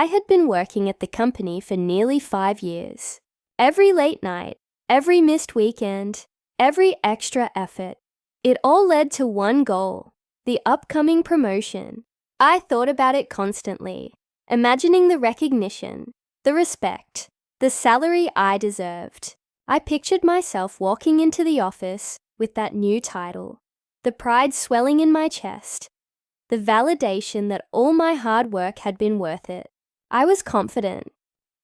I had been working at the company for nearly 5 years. Every late night, every missed weekend, every extra effort, it all led to one goal, the upcoming promotion. I thought about it constantly, imagining the recognition, the respect, the salary I deserved. I pictured myself walking into the office with that new title, the pride swelling in my chest, the validation that all my hard work had been worth it. I was confident.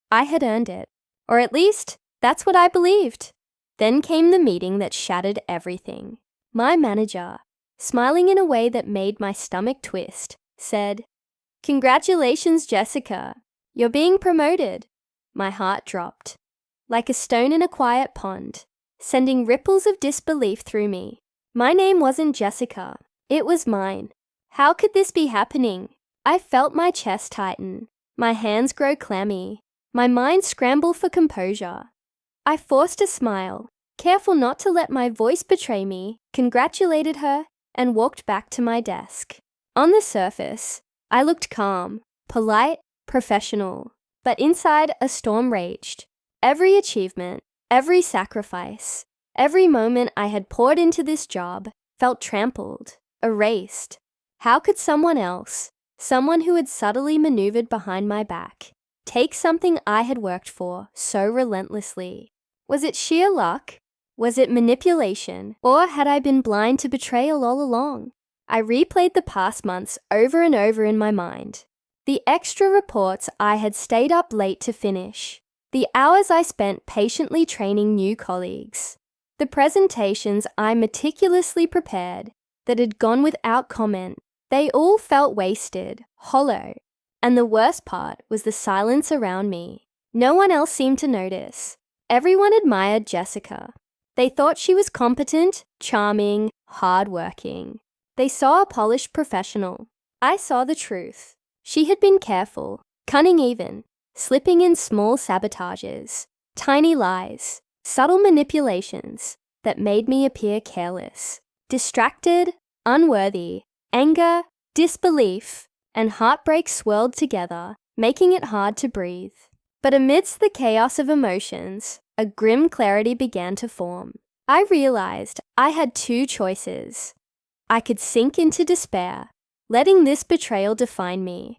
I had earned it. Or at least, that's what I believed. Then came the meeting that shattered everything. My manager, smiling in a way that made my stomach twist, said, "Congratulations, Jessica. You're being promoted." My heart dropped, like a stone in a quiet pond, sending ripples of disbelief through me. My name wasn't Jessica. It was mine. How could this be happening? I felt my chest tighten, my hands grow clammy, my mind scramble for composure. I forced a smile, careful not to let my voice betray me, congratulated her, and walked back to my desk. On the surface, I looked calm, polite, professional, but inside a storm raged. Every achievement, every sacrifice, every moment I had poured into this job felt trampled, erased. How could someone else, someone who had subtly maneuvered behind my back, take something I had worked for so relentlessly? Was it sheer luck? Was it manipulation? Or had I been blind to betrayal all along? I replayed the past months over and over in my mind. The extra reports I had stayed up late to finish. The hours I spent patiently training new colleagues. The presentations I meticulously prepared that had gone without comment. They all felt wasted, hollow. And the worst part was the silence around me. No one else seemed to notice. Everyone admired Jessica. They thought she was competent, charming, hardworking. They saw a polished professional. I saw the truth. She had been careful, cunning even, slipping in small sabotages, tiny lies, subtle manipulations that made me appear careless, distracted, unworthy. Anger, disbelief, and heartbreak swirled together, making it hard to breathe. But amidst the chaos of emotions, a grim clarity began to form. I realized I had two choices. I could sink into despair, letting this betrayal define me,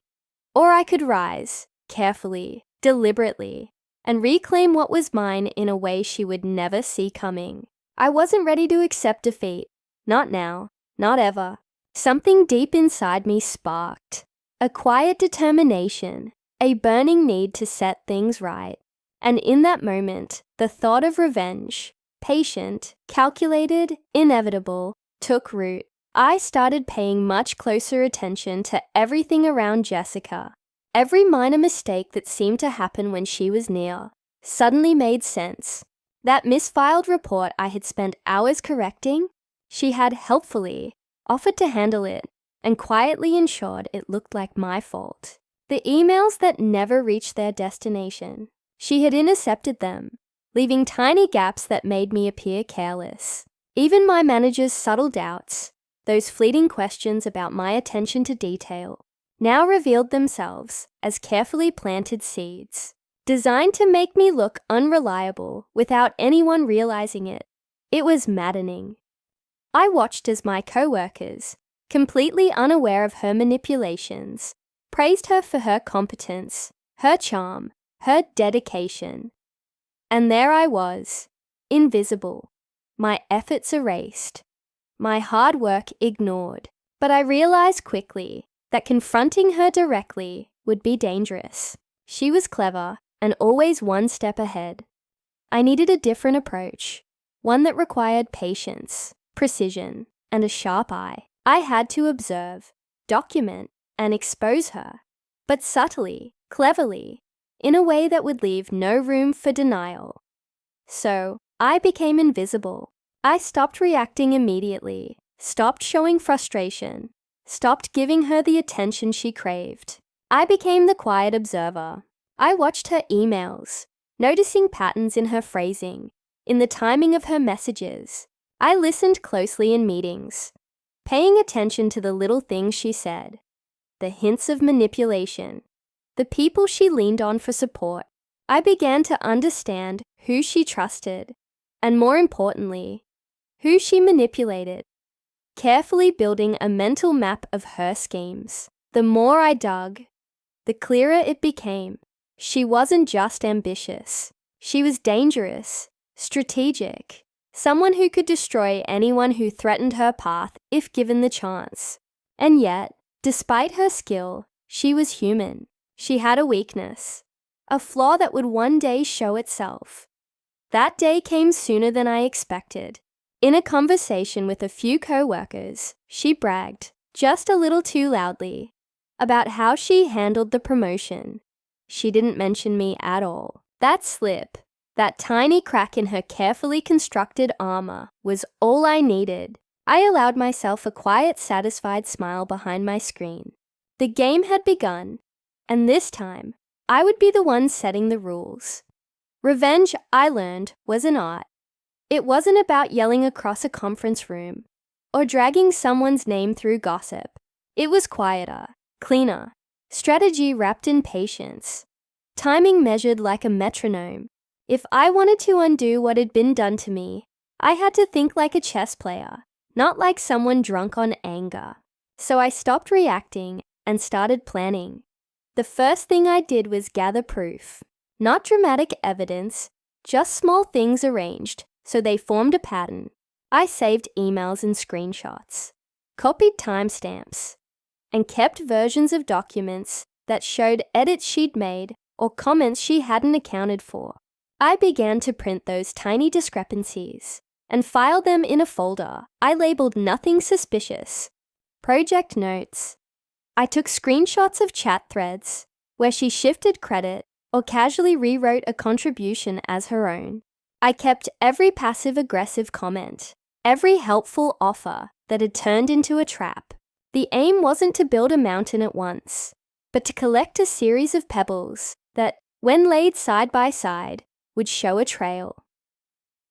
or I could rise, carefully, deliberately, and reclaim what was mine in a way she would never see coming. I wasn't ready to accept defeat. Not now, not ever. Something deep inside me sparked. A quiet determination, a burning need to set things right. And in that moment, the thought of revenge, patient, calculated, inevitable, took root. I started paying much closer attention to everything around Jessica. Every minor mistake that seemed to happen when she was near suddenly made sense. That misfiled report I had spent hours correcting, she had helpfully offered to handle it, and quietly ensured it looked like my fault. The emails that never reached their destination, she had intercepted them, leaving tiny gaps that made me appear careless. Even my manager's subtle doubts, those fleeting questions about my attention to detail, now revealed themselves as carefully planted seeds, designed to make me look unreliable without anyone realizing it. It was maddening. I watched as my coworkers, completely unaware of her manipulations, praised her for her competence, her charm, her dedication. And there I was, invisible, my efforts erased, my hard work ignored. But I realized quickly that confronting her directly would be dangerous. She was clever and always one step ahead. I needed a different approach, one that required patience, precision, and a sharp eye. I had to observe, document, and expose her, but subtly, cleverly, in a way that would leave no room for denial. So, I became invisible. I stopped reacting immediately, stopped showing frustration, stopped giving her the attention she craved. I became the quiet observer. I watched her emails, noticing patterns in her phrasing, in the timing of her messages. I listened closely in meetings, paying attention to the little things she said, the hints of manipulation, the people she leaned on for support. I began to understand who she trusted, and more importantly, who she manipulated, carefully building a mental map of her schemes. The more I dug, the clearer it became. She wasn't just ambitious. She was dangerous, strategic, someone who could destroy anyone who threatened her path if given the chance. And yet, despite her skill, she was human. She had a weakness, a flaw that would one day show itself. That day came sooner than I expected. In a conversation with a few co-workers, she bragged, just a little too loudly, about how she handled the promotion. She didn't mention me at all. That slip, that tiny crack in her carefully constructed armor, was all I needed. I allowed myself a quiet, satisfied smile behind my screen. The game had begun, and this time, I would be the one setting the rules. Revenge, I learned, was an art. It wasn't about yelling across a conference room or dragging someone's name through gossip. It was quieter, cleaner, strategy wrapped in patience, timing measured like a metronome. If I wanted to undo what had been done to me, I had to think like a chess player, not like someone drunk on anger. So I stopped reacting and started planning. The first thing I did was gather proof. Not dramatic evidence, just small things arranged so they formed a pattern. I saved emails and screenshots, copied timestamps, and kept versions of documents that showed edits she'd made or comments she hadn't accounted for. I began to print those tiny discrepancies and file them in a folder I labeled Nothing Suspicious. Project Notes. I took screenshots of chat threads where she shifted credit or casually rewrote a contribution as her own. I kept every passive-aggressive comment, every helpful offer that had turned into a trap. The aim wasn't to build a mountain at once, but to collect a series of pebbles that, when laid side by side, would show a trail.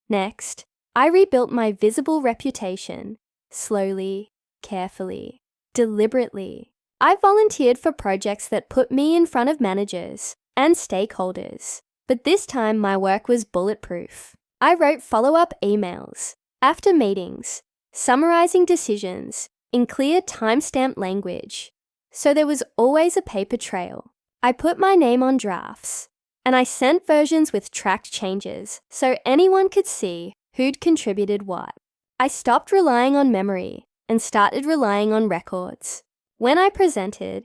Next, I rebuilt my visible reputation, slowly, carefully, deliberately. I volunteered for projects that put me in front of managers and stakeholders, but this time my work was bulletproof. I wrote follow-up emails after meetings, summarizing decisions in clear time-stamped language, so there was always a paper trail. I put my name on drafts, and I sent versions with tracked changes so anyone could see who'd contributed what. I stopped relying on memory and started relying on records. When I presented,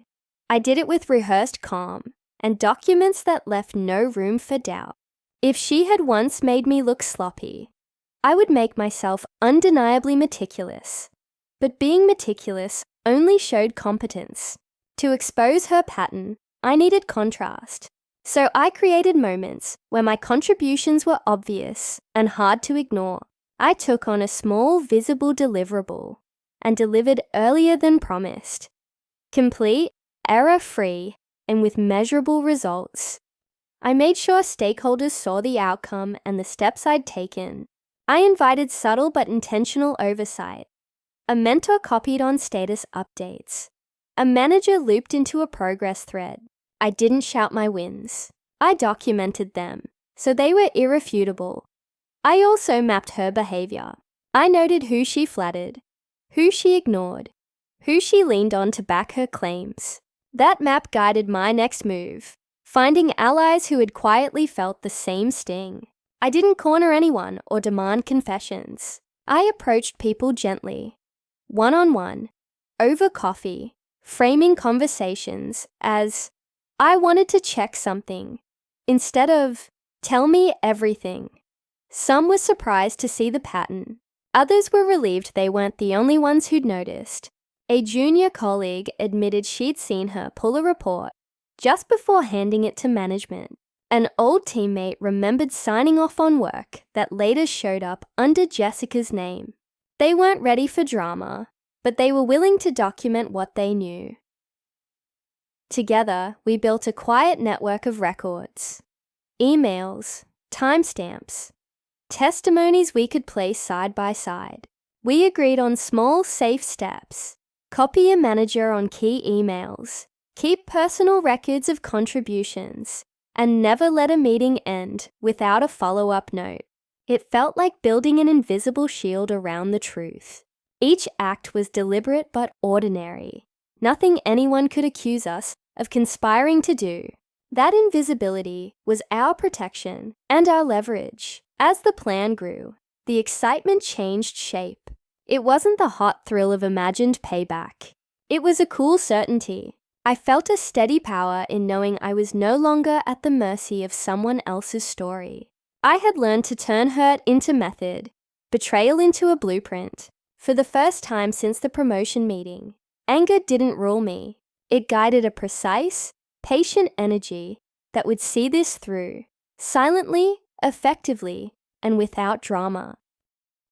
I did it with rehearsed calm and documents that left no room for doubt. If she had once made me look sloppy, I would make myself undeniably meticulous. But being meticulous only showed competence. To expose her pattern, I needed contrast. So I created moments where my contributions were obvious and hard to ignore. I took on a small, visible deliverable and delivered earlier than promised. Complete, error-free, and with measurable results. I made sure stakeholders saw the outcome and the steps I'd taken. I invited subtle but intentional oversight. A mentor copied on status updates. A manager looped into a progress thread. I didn't shout my wins. I documented them, so they were irrefutable. I also mapped her behavior. I noted who she flattered, who she ignored, who she leaned on to back her claims. That map guided my next move, finding allies who had quietly felt the same sting. I didn't corner anyone or demand confessions. I approached people gently, one-on-one, over coffee, framing conversations as, I wanted to check something, instead of, tell me everything. Some were surprised to see the pattern. Others were relieved they weren't the only ones who'd noticed. A junior colleague admitted she'd seen her pull a report just before handing it to management. An old teammate remembered signing off on work that later showed up under Jessica's name. They weren't ready for drama, but they were willing to document what they knew. Together, we built a quiet network of records, emails, timestamps, testimonies we could place side by side. We agreed on small, safe steps. Copy a manager on key emails, Keep personal records of contributions, and never let a meeting end without a follow-up note. It felt like building an invisible shield around the truth. Each act was deliberate but ordinary. Nothing anyone could accuse us of conspiring to do. That invisibility was our protection and our leverage. As the plan grew, the excitement changed shape. It wasn't the hot thrill of imagined payback. It was a cool certainty. I felt a steady power in knowing I was no longer at the mercy of someone else's story. I had learned to turn hurt into method, betrayal into a blueprint. For the first time since the promotion meeting, anger didn't rule me. It guided a precise, patient energy that would see this through, silently, effectively, and without drama.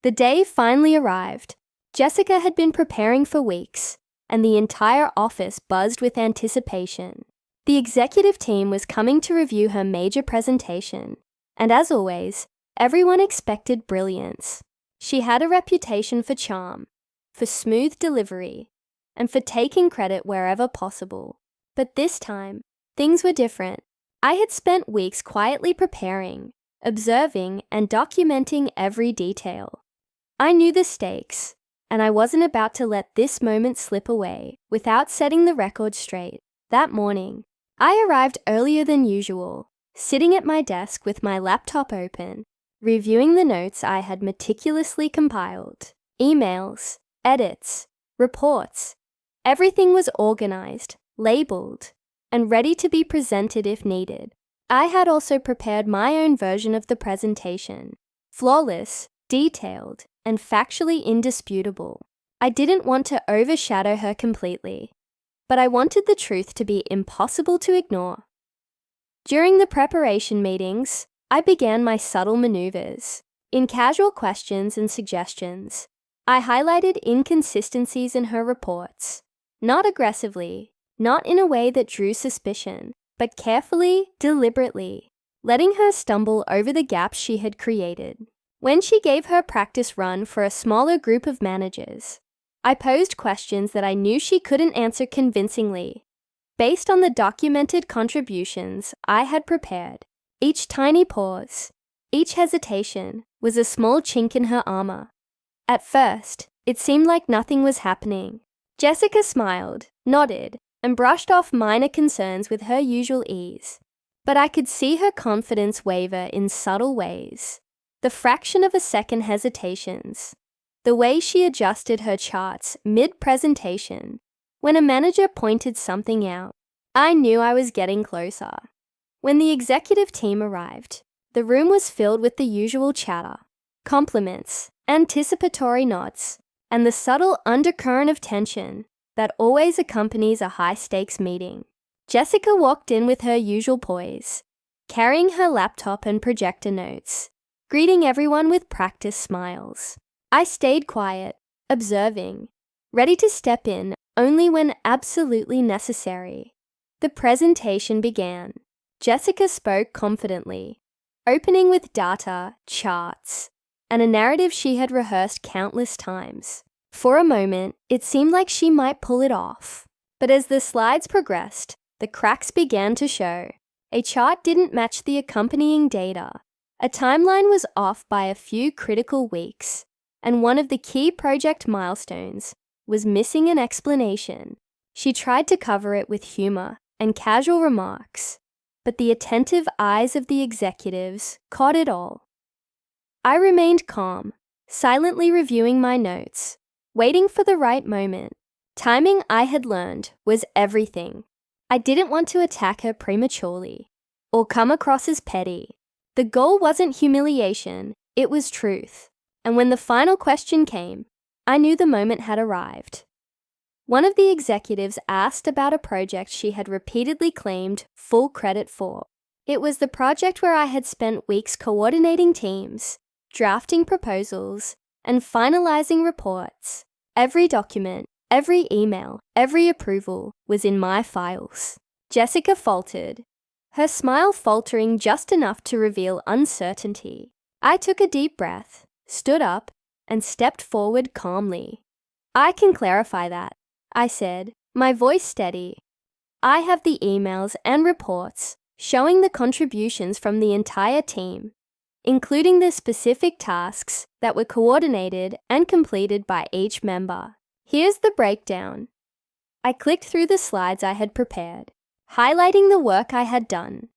The day finally arrived. Jessica had been preparing for weeks, and the entire office buzzed with anticipation. The executive team was coming to review her major presentation, and as always, everyone expected brilliance. She had a reputation for charm, for smooth delivery, and for taking credit wherever possible. But this time, things were different. I had spent weeks quietly preparing, observing, and documenting every detail. I knew the stakes, and I wasn't about to let this moment slip away without setting the record straight. That morning, I arrived earlier than usual, sitting at my desk with my laptop open, reviewing the notes I had meticulously compiled. Emails, edits, reports. Everything was organized, labeled, and ready to be presented if needed. I had also prepared my own version of the presentation, flawless, detailed, and factually indisputable. I didn't want to overshadow her completely, but I wanted the truth to be impossible to ignore. During the preparation meetings, I began my subtle maneuvers. In casual questions and suggestions, I highlighted inconsistencies in her reports, not aggressively, not in a way that drew suspicion, but carefully, deliberately, letting her stumble over the gaps she had created. When she gave her practice run for a smaller group of managers, I posed questions that I knew she couldn't answer convincingly. Based on the documented contributions I had prepared, each tiny pause, each hesitation was a small chink in her armor. At first, it seemed like nothing was happening. Jessica smiled, nodded, and brushed off minor concerns with her usual ease. But I could see her confidence waver in subtle ways. The fraction of a second hesitations, the way she adjusted her charts mid-presentation. When a manager pointed something out, I knew I was getting closer. When the executive team arrived, the room was filled with the usual chatter, compliments, anticipatory nods, and the subtle undercurrent of tension that always accompanies a high-stakes meeting. Jessica walked in with her usual poise, carrying her laptop and projector notes, greeting everyone with practiced smiles. I stayed quiet, observing, ready to step in only when absolutely necessary. The presentation began. Jessica spoke confidently, opening with data, charts, and a narrative she had rehearsed countless times. For a moment, it seemed like she might pull it off. But as the slides progressed, the cracks began to show. A chart didn't match the accompanying data. A timeline was off by a few critical weeks, and one of the key project milestones was missing an explanation. She tried to cover it with humor and casual remarks, but the attentive eyes of the executives caught it all. I remained calm, silently reviewing my notes, waiting for the right moment. Timing, I had learned, was everything. I didn't want to attack her prematurely or come across as petty. The goal wasn't humiliation, it was truth. And when the final question came, I knew the moment had arrived. One of the executives asked about a project she had repeatedly claimed full credit for. It was the project where I had spent weeks coordinating teams, drafting proposals, and finalizing reports. Every document, every email, every approval was in my files. Jessica faltered, her smile faltering just enough to reveal uncertainty. I took a deep breath, stood up, and stepped forward calmly. I can clarify that, I said, my voice steady. I have the emails and reports showing the contributions from the entire team, including the specific tasks that were coordinated and completed by each member. Here's the breakdown. I clicked through the slides I had prepared, highlighting the work I had done,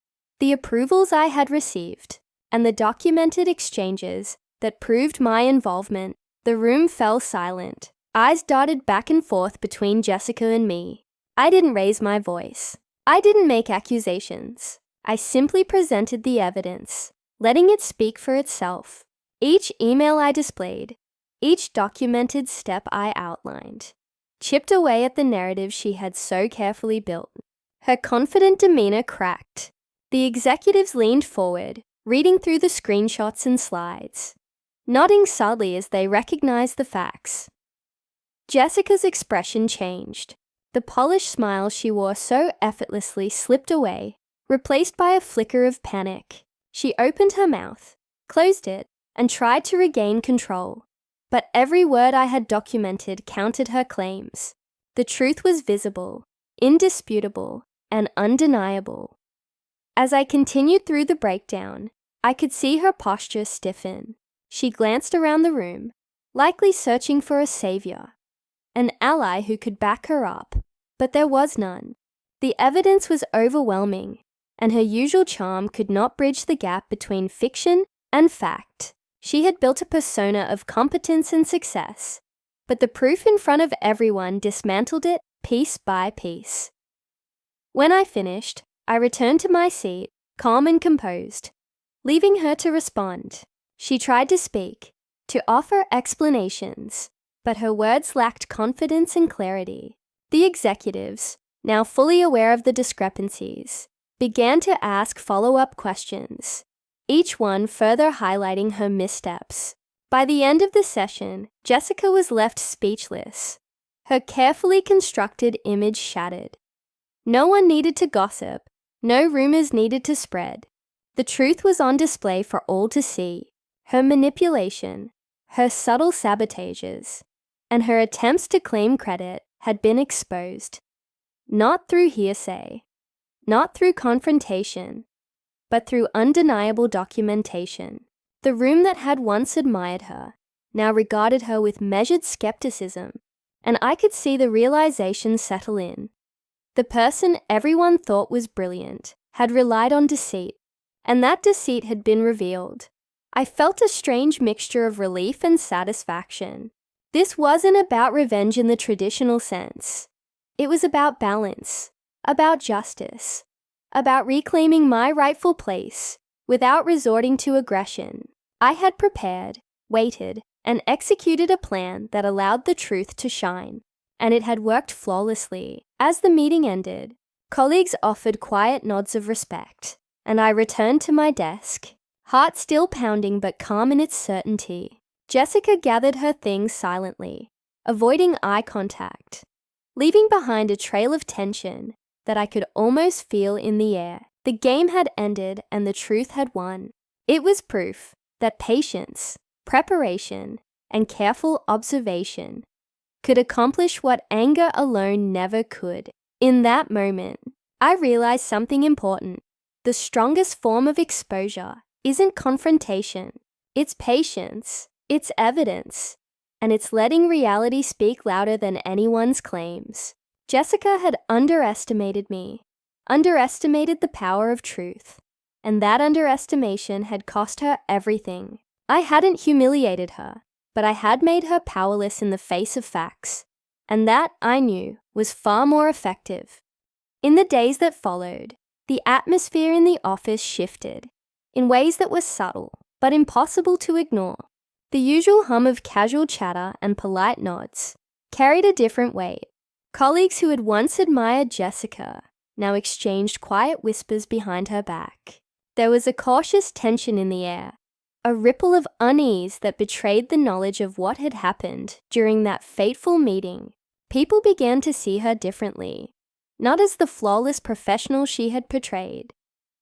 the approvals I had received, and the documented exchanges that proved my involvement. The room fell silent. Eyes darted back and forth between Jessica and me. I didn't raise my voice. I didn't make accusations. I simply presented the evidence, letting it speak for itself. Each email I displayed, each documented step I outlined, chipped away at the narrative she had so carefully built. Her confident demeanor cracked. The executives leaned forward, reading through the screenshots and slides, nodding subtly as they recognized the facts. Jessica's expression changed. The polished smile she wore so effortlessly slipped away, replaced by a flicker of panic. She opened her mouth, closed it, and tried to regain control. But every word I had documented countered her claims. The truth was visible, indisputable, and undeniable. As I continued through the breakdown, I could see her posture stiffen. She glanced around the room, likely searching for a savior, an ally who could back her up, but there was none. The evidence was overwhelming, and her usual charm could not bridge the gap between fiction and fact. She had built a persona of competence and success, but the proof in front of everyone dismantled it piece by piece. When I finished, I returned to my seat, calm and composed, leaving her to respond. She tried to speak, to offer explanations, but her words lacked confidence and clarity. The executives, now fully aware of the discrepancies, began to ask follow-up questions, each one further highlighting her missteps. By the end of the session, Jessica was left speechless, her carefully constructed image shattered. No one needed to gossip, no rumors needed to spread. The truth was on display for all to see. Her manipulation, her subtle sabotages, and her attempts to claim credit had been exposed. Not through hearsay, not through confrontation, but through undeniable documentation. The room that had once admired her now regarded her with measured skepticism, and I could see the realization settle in. The person everyone thought was brilliant had relied on deceit, and that deceit had been revealed. I felt a strange mixture of relief and satisfaction. This wasn't about revenge in the traditional sense. It was about balance, about justice, about reclaiming my rightful place without resorting to aggression. I had prepared, waited, and executed a plan that allowed the truth to shine, and it had worked flawlessly. As the meeting ended, colleagues offered quiet nods of respect, and I returned to my desk, heart still pounding but calm in its certainty. Jessica gathered her things silently, avoiding eye contact, leaving behind a trail of tension that I could almost feel in the air. The game had ended and the truth had won. It was proof that patience, preparation, and careful observation could accomplish what anger alone never could. In that moment, I realized something important. The strongest form of exposure isn't confrontation, it's patience. It's evidence, and it's letting reality speak louder than anyone's claims. Jessica had underestimated me, underestimated the power of truth, and that underestimation had cost her everything. I hadn't humiliated her, but I had made her powerless in the face of facts, and that, I knew, was far more effective. In the days that followed, the atmosphere in the office shifted, in ways that were subtle, but impossible to ignore. The usual hum of casual chatter and polite nods carried a different weight. Colleagues who had once admired Jessica now exchanged quiet whispers behind her back. There was a cautious tension in the air, a ripple of unease that betrayed the knowledge of what had happened during that fateful meeting. People began to see her differently, not as the flawless professional she had portrayed,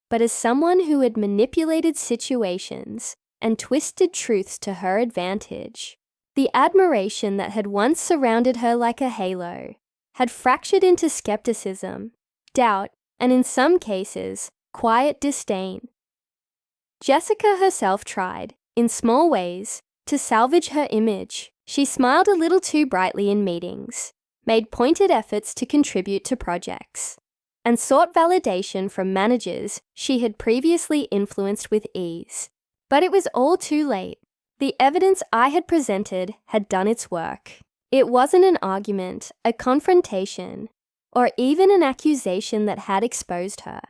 but as someone who had manipulated situations and twisted truths to her advantage. The admiration that had once surrounded her like a halo had fractured into skepticism, doubt, and in some cases, quiet disdain. Jessica herself tried, in small ways, to salvage her image. She smiled a little too brightly in meetings, made pointed efforts to contribute to projects, and sought validation from managers she had previously influenced with ease. But it was all too late. The evidence I had presented had done its work. It wasn't an argument, a confrontation, or even an accusation that had exposed her.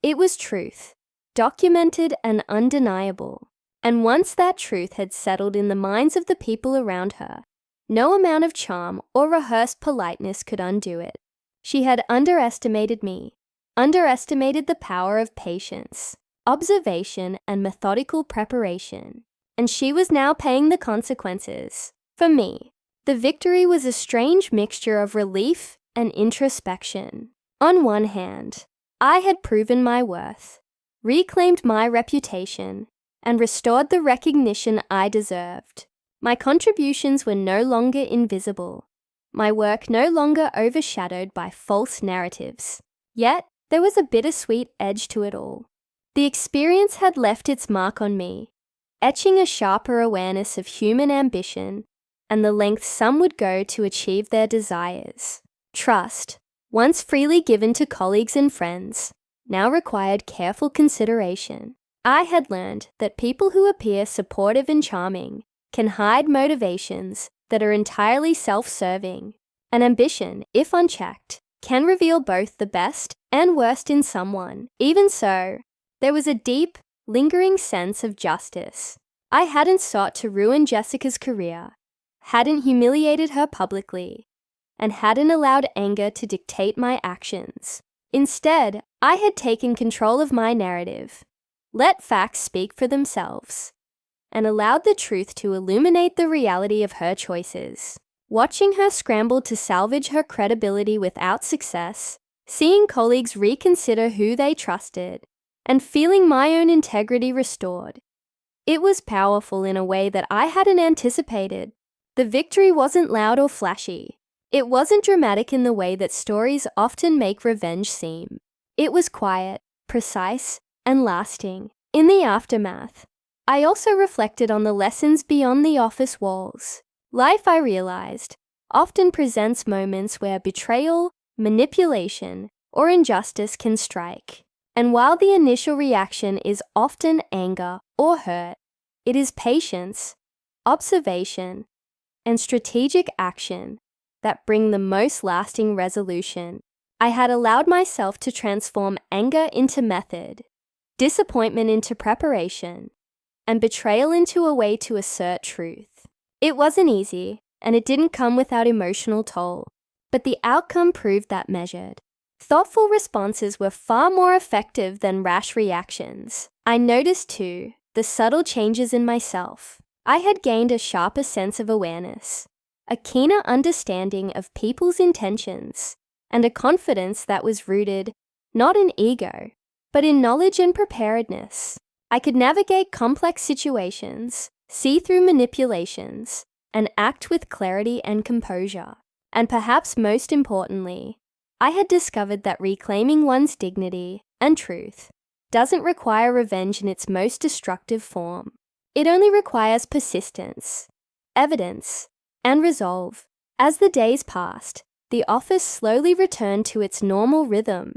It was truth, documented and undeniable. And once that truth had settled in the minds of the people around her, no amount of charm or rehearsed politeness could undo it. She had underestimated me, underestimated the power of patience, observation, and methodical preparation, and she was now paying the consequences. For me, the victory was a strange mixture of relief and introspection. On one hand, I had proven my worth, reclaimed my reputation, and restored the recognition I deserved. My contributions were no longer invisible, my work no longer overshadowed by false narratives. Yet, there was a bittersweet edge to it all. The experience had left its mark on me, etching a sharper awareness of human ambition and the lengths some would go to achieve their desires. Trust, once freely given to colleagues and friends, now required careful consideration. I had learned that people who appear supportive and charming can hide motivations that are entirely self-serving, and ambition, if unchecked, can reveal both the best and worst in someone. Even so, there was a deep, lingering sense of justice. I hadn't sought to ruin Jessica's career, hadn't humiliated her publicly, and hadn't allowed anger to dictate my actions. Instead, I had taken control of my narrative, let facts speak for themselves, and allowed the truth to illuminate the reality of her choices. Watching her scramble to salvage her credibility without success, seeing colleagues reconsider who they trusted, and feeling my own integrity restored, it was powerful in a way that I hadn't anticipated. The victory wasn't loud or flashy. It wasn't dramatic in the way that stories often make revenge seem. It was quiet, precise, and lasting. In the aftermath, I also reflected on the lessons beyond the office walls. Life, I realized, often presents moments where betrayal, manipulation, or injustice can strike. And while the initial reaction is often anger or hurt, it is patience, observation, and strategic action that bring the most lasting resolution. I had allowed myself to transform anger into method, disappointment into preparation, and betrayal into a way to assert truth. It wasn't easy, and it didn't come without emotional toll, but the outcome proved that measured. Thoughtful responses were far more effective than rash reactions. I noticed, too, the subtle changes in myself. I had gained a sharper sense of awareness, a keener understanding of people's intentions, and a confidence that was rooted not in ego, but in knowledge and preparedness. I could navigate complex situations, see through manipulations, and act with clarity and composure. And perhaps most importantly, I had discovered that reclaiming one's dignity and truth doesn't require revenge in its most destructive form. It only requires persistence, evidence, and resolve. As the days passed, the office slowly returned to its normal rhythm.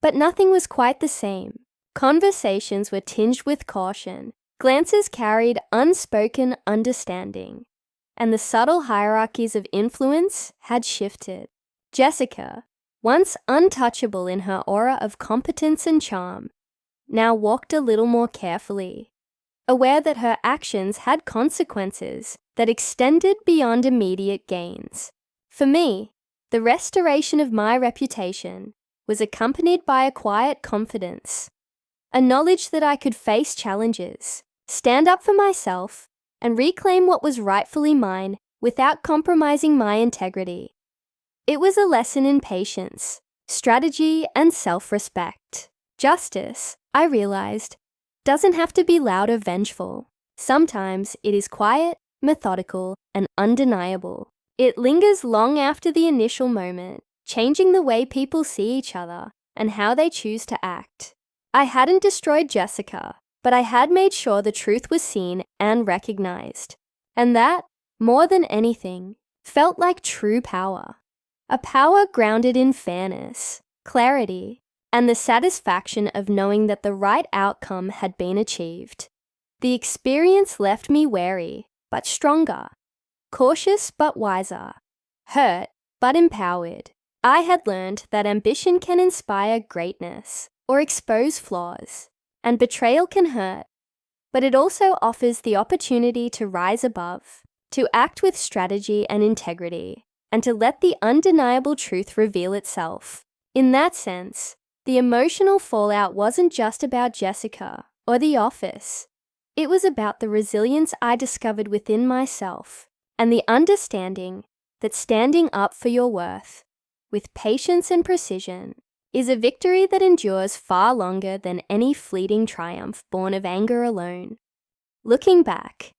But nothing was quite the same. Conversations were tinged with caution, glances carried unspoken understanding, and the subtle hierarchies of influence had shifted. Jessica, once untouchable in her aura of competence and charm, now walked a little more carefully, aware that her actions had consequences that extended beyond immediate gains. For me, the restoration of my reputation was accompanied by a quiet confidence, a knowledge that I could face challenges, stand up for myself, and reclaim what was rightfully mine without compromising my integrity. It was a lesson in patience, strategy, and self-respect. Justice, I realized, doesn't have to be loud or vengeful. Sometimes it is quiet, methodical, and undeniable. It lingers long after the initial moment, changing the way people see each other and how they choose to act. I hadn't destroyed Jessica, but I had made sure the truth was seen and recognized. And that, more than anything, felt like true power. A power grounded in fairness, clarity, and the satisfaction of knowing that the right outcome had been achieved. The experience left me wary, but stronger, cautious but wiser, hurt but empowered. I had learned that ambition can inspire greatness or expose flaws, and betrayal can hurt, but it also offers the opportunity to rise above, to act with strategy and integrity, and to let the undeniable truth reveal itself. In that sense, the emotional fallout wasn't just about Jessica or the office. It was about the resilience I discovered within myself and the understanding that standing up for your worth, with patience and precision, is a victory that endures far longer than any fleeting triumph born of anger alone. Looking back,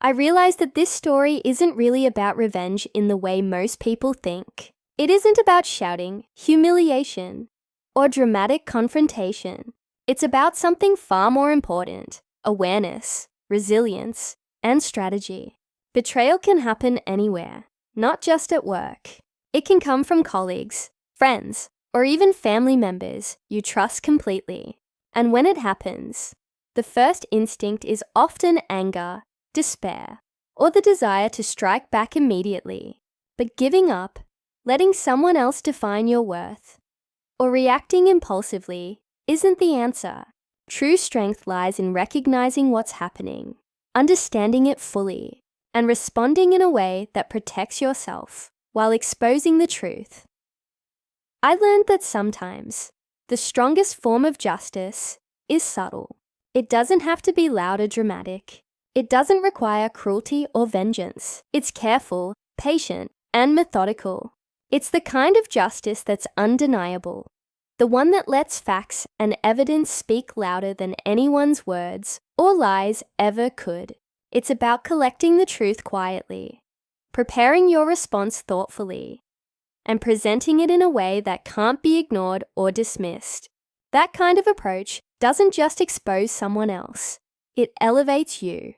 I realized that this story isn't really about revenge in the way most people think. It isn't about shouting, humiliation, or dramatic confrontation. It's about something far more important: awareness, resilience, and strategy. Betrayal can happen anywhere, not just at work. It can come from colleagues, friends, or even family members you trust completely. And when it happens, the first instinct is often anger, despair, or the desire to strike back immediately. But giving up, letting someone else define your worth, or reacting impulsively isn't the answer. True strength lies in recognizing what's happening, understanding it fully, and responding in a way that protects yourself while exposing the truth. I learned that sometimes the strongest form of justice is subtle. It doesn't have to be loud or dramatic. It doesn't require cruelty or vengeance. It's careful, patient, and methodical. It's the kind of justice that's undeniable, the one that lets facts and evidence speak louder than anyone's words or lies ever could. It's about collecting the truth quietly, preparing your response thoughtfully, and presenting it in a way that can't be ignored or dismissed. That kind of approach doesn't just expose someone else, it elevates you.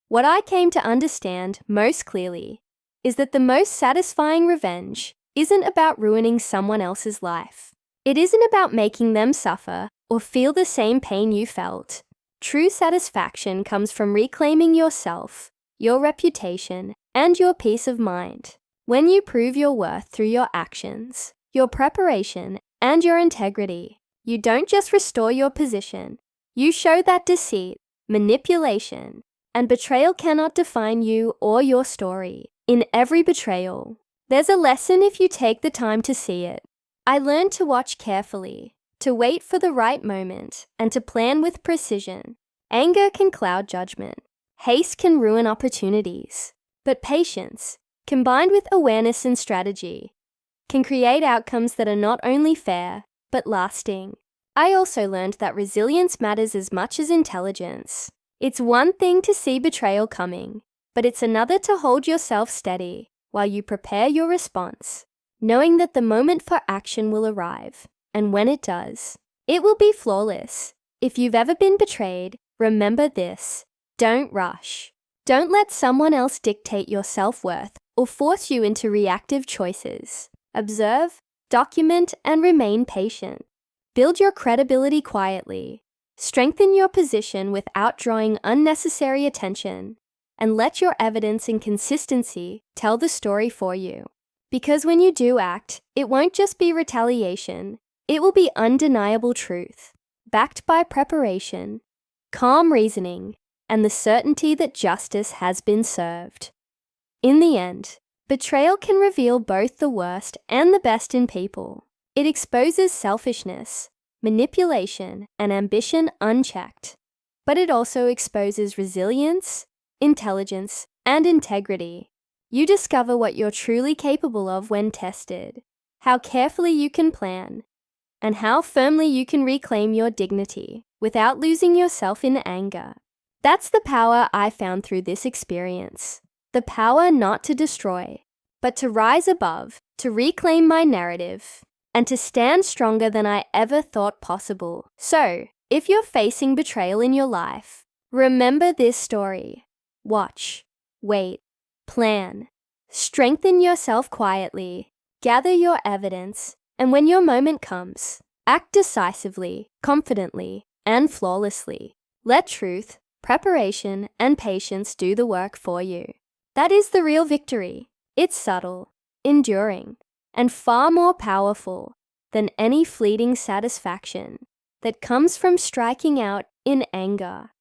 What I came to understand most clearly is that the most satisfying revenge isn't about ruining someone else's life. It isn't about making them suffer or feel the same pain you felt. True satisfaction comes from reclaiming yourself, your reputation, and your peace of mind. When you prove your worth through your actions, your preparation, and your integrity, you don't just restore your position, you show that deceit, manipulation, and betrayal cannot define you or your story. In every betrayal, there's a lesson if you take the time to see it. I learned to watch carefully, to wait for the right moment, and to plan with precision. Anger can cloud judgment. Haste can ruin opportunities. But patience, combined with awareness and strategy, can create outcomes that are not only fair, but lasting. I also learned that resilience matters as much as intelligence. It's one thing to see betrayal coming, but it's another to hold yourself steady while you prepare your response, knowing that the moment for action will arrive, and when it does, it will be flawless. If you've ever been betrayed, remember this: don't rush. Don't let someone else dictate your self-worth or force you into reactive choices. Observe, document, and remain patient. Build your credibility quietly. Strengthen your position without drawing unnecessary attention, and let your evidence and consistency tell the story for you. Because when you do act, it won't just be retaliation, it will be undeniable truth, backed by preparation, calm reasoning, and the certainty that justice has been served. In the end, betrayal can reveal both the worst and the best in people. It exposes selfishness, manipulation, and ambition unchecked. But it also exposes resilience, intelligence, and integrity. You discover what you're truly capable of when tested, how carefully you can plan, and how firmly you can reclaim your dignity without losing yourself in anger. That's the power I found through this experience. The power not to destroy, but to rise above, to reclaim my narrative, and to stand stronger than I ever thought possible. So, if you're facing betrayal in your life, remember this story. Watch, wait, plan. Strengthen yourself quietly. Gather your evidence, and when your moment comes, act decisively, confidently, and flawlessly. Let truth, preparation, and patience do the work for you. That is the real victory. It's subtle, enduring, and far more powerful than any fleeting satisfaction that comes from striking out in anger.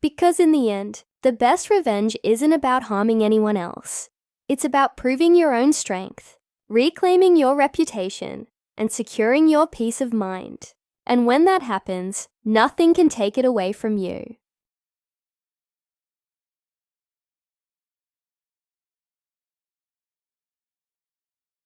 Because in the end, the best revenge isn't about harming anyone else. It's about proving your own strength, reclaiming your reputation, and securing your peace of mind. And when that happens, nothing can take it away from you.